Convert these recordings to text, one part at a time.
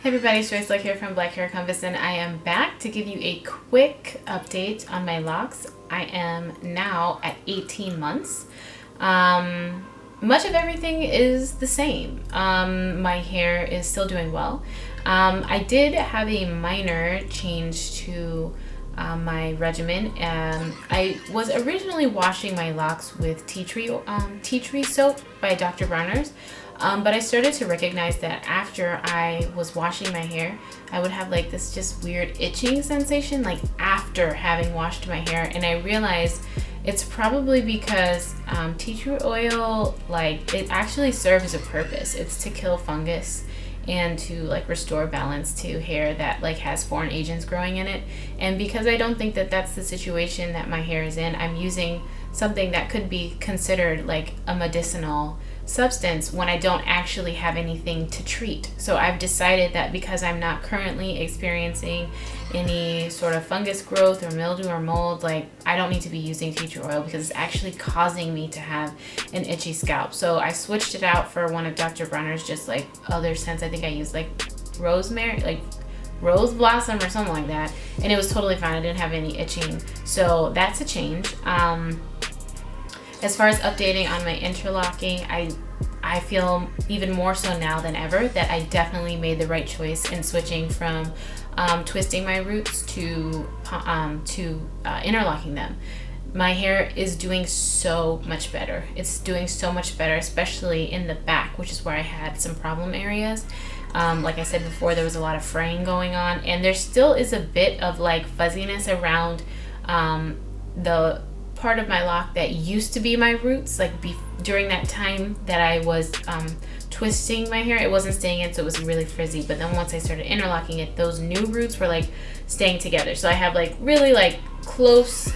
Hey everybody, Specialties here from Black Hair Compass, and I am back to give you a quick update on my locks. I am now at 18 months. Much of everything is the same. My hair is still doing well. I did have a minor change to my regimen. I was originally washing my locks with tea tree soap by Dr. Bronner's. But I started to recognize that after I was washing my hair, I would have like this just weird itching sensation like after having washed my hair, and I realized it's probably because tea tree oil, like, it actually serves a purpose. It's to kill fungus and to like restore balance to hair that like has foreign agents growing in it. And because I don't think that that's the situation that my hair is in, I'm using something that could be considered like a medicinal substance when I don't actually have anything to treat. So I've decided that because I'm not currently experiencing any sort of fungus growth or mildew or mold, like, I don't need to be using tea tree oil because it's actually causing me to have an itchy scalp. So I switched it out for one of Dr. Bronner's just like other scents. I think I used like rosemary, like rose blossom or something like that, and it was totally fine. I didn't have any itching, so that's a change. As far as updating on my interlocking, I feel even more so now than ever that I definitely made the right choice in switching from twisting my roots to interlocking them. My hair is doing so much better. It's doing so much better, especially in the back, which is where I had some problem areas. Like I said before, there was a lot of fraying going on, and there still is a bit of like fuzziness around the part of my lock that used to be my roots. Like during that time that I was twisting my hair, it wasn't staying in, so it was really frizzy. But then once I started interlocking it, those new roots were like staying together. So I have like really like close,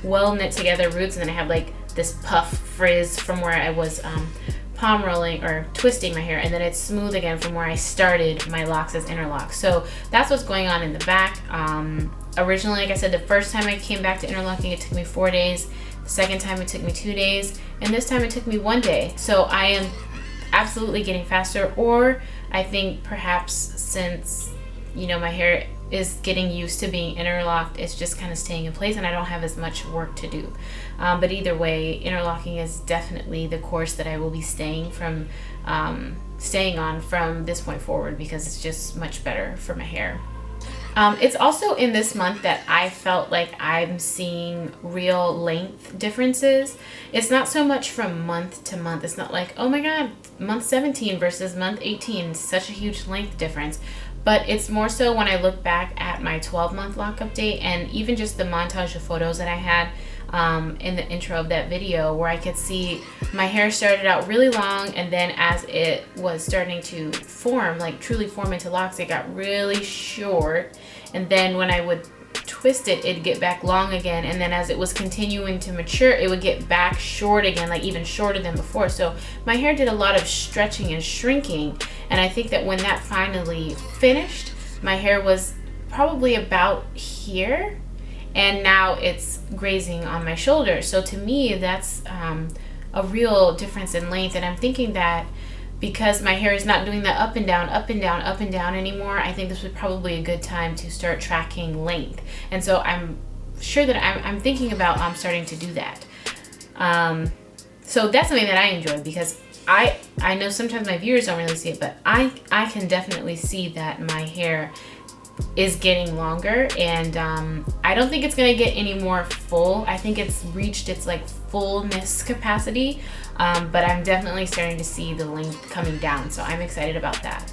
well knit together roots, and then I have like this puff frizz from where I was palm rolling or twisting my hair, and then it's smooth again from where I started my locks as interlocks. So that's what's going on in the back. Originally, like I said, the first time I came back to interlocking, it took me 4 days. The second time it took me 2 days, and this time it took me 1 day. So I am absolutely getting faster, or I think perhaps since, you know, my hair is getting used to being interlocked, it's just kind of staying in place and I don't have as much work to do. But either way, interlocking is definitely the course that I will be staying on from this point forward, because it's just much better for my hair. It's also in this month that I felt like I'm seeing real length differences. It's not so much from month to month. It's not like, oh my God, month 17 versus month 18, such a huge length difference. But it's more so when I look back at my 12-month lock update, and even just the montage of photos that I had in the intro of that video, where I could see my hair started out really long, and then as it was starting to form, like truly form into locks, it got really short, and then when I would twist it, it'd get back long again, and then as it was continuing to mature, it would get back short again, like even shorter than before. So my hair did a lot of stretching and shrinking, and I think that when that finally finished, my hair was probably about here, and now it's grazing on my shoulder. So to me, that's a real difference in length, and I'm thinking that because my hair is not doing the up and down, up and down, up and down anymore, I think this would probably be a good time to start tracking length. And so I'm sure that I'm thinking about starting to do that. So that's something that I enjoy, because I know sometimes my viewers don't really see it, but I can definitely see that my hair is getting longer, and I don't think it's gonna get any more full. I think it's reached its like fullness capacity, but I'm definitely starting to see the length coming down, so I'm excited about that.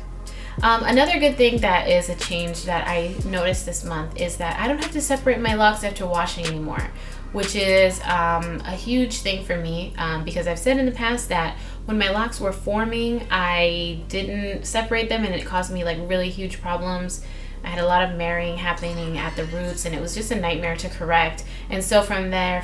Another good thing that is a change that I noticed this month is that I don't have to separate my locks after washing anymore, which is a huge thing for me, because I've said in the past that when my locks were forming, I didn't separate them, and it caused me like really huge problems. I had a lot of marrying happening at the roots, and it was just a nightmare to correct. And so from then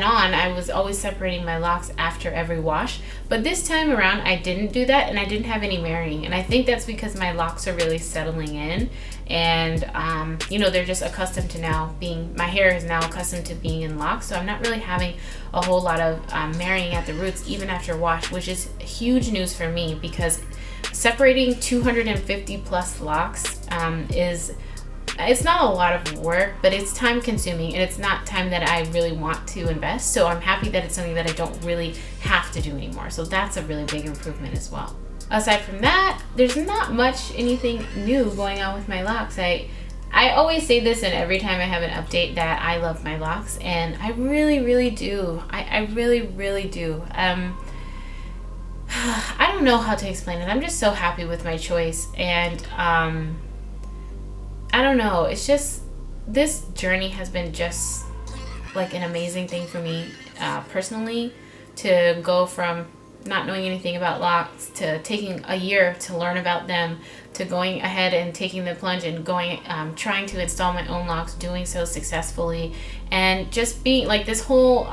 on, I was always separating my locks after every wash. But this time around, I didn't do that, and I didn't have any marrying. And I think that's because my locks are really settling in, and you know, they're just accustomed to my hair is now accustomed to being in locks. So I'm not really having a whole lot of marrying at the roots even after wash, which is huge news for me, because separating 250 plus locks it's not a lot of work, but it's time consuming, and it's not time that I really want to invest. So I'm happy that it's something that I don't really have to do anymore. So that's a really big improvement as well. Aside from that, there's not much anything new going on with my locks. I always say this, and every time I have an update, that I love my locks, and I really do. I really do. I don't know how to explain it. I'm just so happy with my choice, and I don't know. It's just, this journey has been just like an amazing thing for me personally, to go from not knowing anything about locks to taking a year to learn about them, to going ahead and taking the plunge and going trying to install my own locks, doing so successfully, and just being like, this whole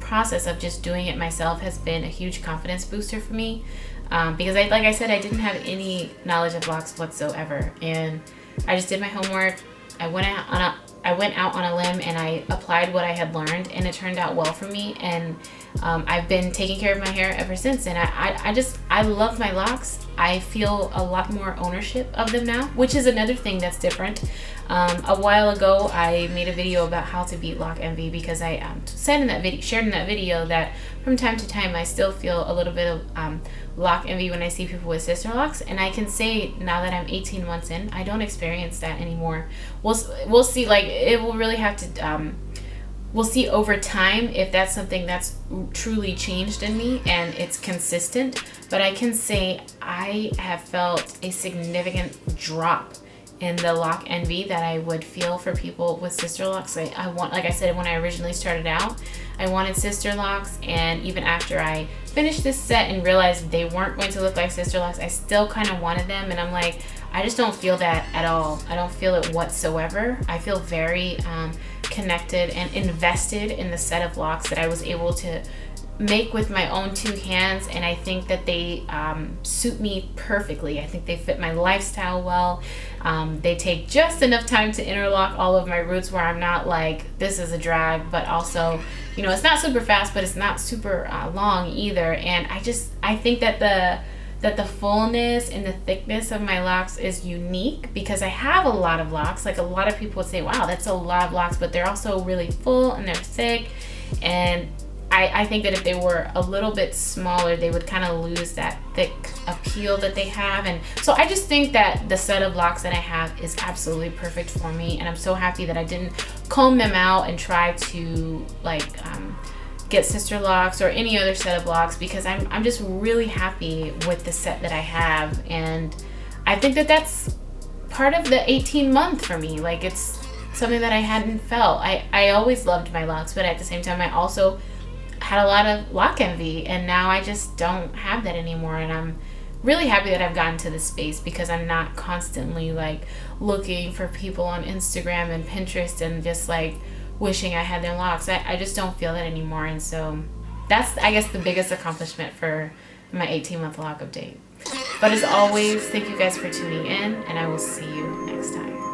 process of just doing it myself has been a huge confidence booster for me, because like I said, I didn't have any knowledge of locks whatsoever, and I just did my homework. I went out on a limb and I applied what I had learned, and it turned out well for me, and I've been taking care of my hair ever since, and I love my locks. I feel a lot more ownership of them now, which is another thing that's different. A while ago, I made a video about how to beat lock envy, because I shared in that video that from time to time I still feel a little bit of lock envy when I see people with Sisterlocks, and I can say now that I'm 18 months in, I don't experience that anymore. We'll see. Like, it will really have to. We'll see over time if that's something that's truly changed in me and it's consistent. But I can say I have felt a significant drop in the lock envy that I would feel for people with Sisterlocks. Like I said, when I originally started out, I wanted Sisterlocks, and even after I finished this set and realized they weren't going to look like Sisterlocks, I still kind of wanted them, and I'm like, I just don't feel that at all. I don't feel it whatsoever. I feel very connected and invested in the set of locks that I was able to make with my own two hands, and I think that they suit me perfectly. I think they fit my lifestyle well. They take just enough time to interlock all of my roots where I'm not like, this is a drag, but also, you know, it's not super fast, but it's not super long either. And I think that the fullness and the thickness of my locks is unique, because I have a lot of locks. Like, a lot of people would say, wow, that's a lot of locks, but they're also really full and they're thick. And I think that if they were a little bit smaller, they would kind of lose that thick appeal that they have. And so I just think that the set of locks that I have is absolutely perfect for me, and I'm so happy that I didn't comb them out and try to like get Sisterlocks or any other set of locks, because I'm just really happy with the set that I have. And I think that that's part of the 18-month for me. Like, it's something that I hadn't felt. I always loved my locks, but at the same time I also had a lot of lock envy, and now I just don't have that anymore. And I'm really happy that I've gotten to this space, because I'm not constantly like looking for people on Instagram and Pinterest and just like wishing I had their locks. I just don't feel that anymore. And so that's, I guess, the biggest accomplishment for my 18-month lock update. But as always, thank you guys for tuning in, and I will see you next time.